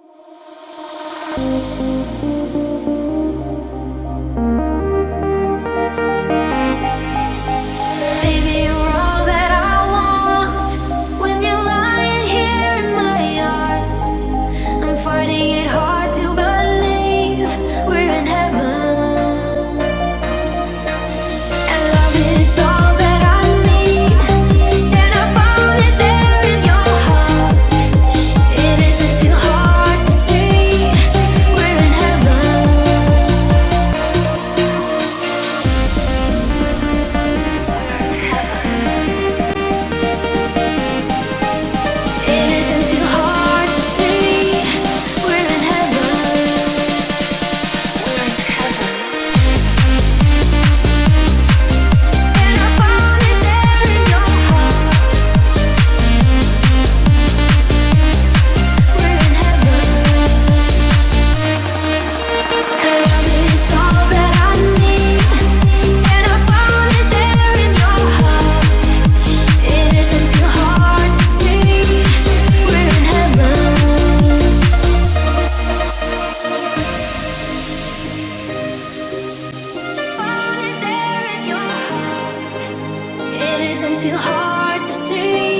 Baby, you're all that I want. When you're lying here in my arms, I'm finding it hard to believe we're in heaven. And love is all that I need, and I found it there in your heart. It isn't too hard to see we're in heaven. It isn't too hard to see we're in heaven. We're in heaven. And I found it there in your heart. We're in heaven. And love is all that I need, and I found it there in your heart. It isn't too hard to see we're in heaven. Found it there in your heart. It isn't too hard to see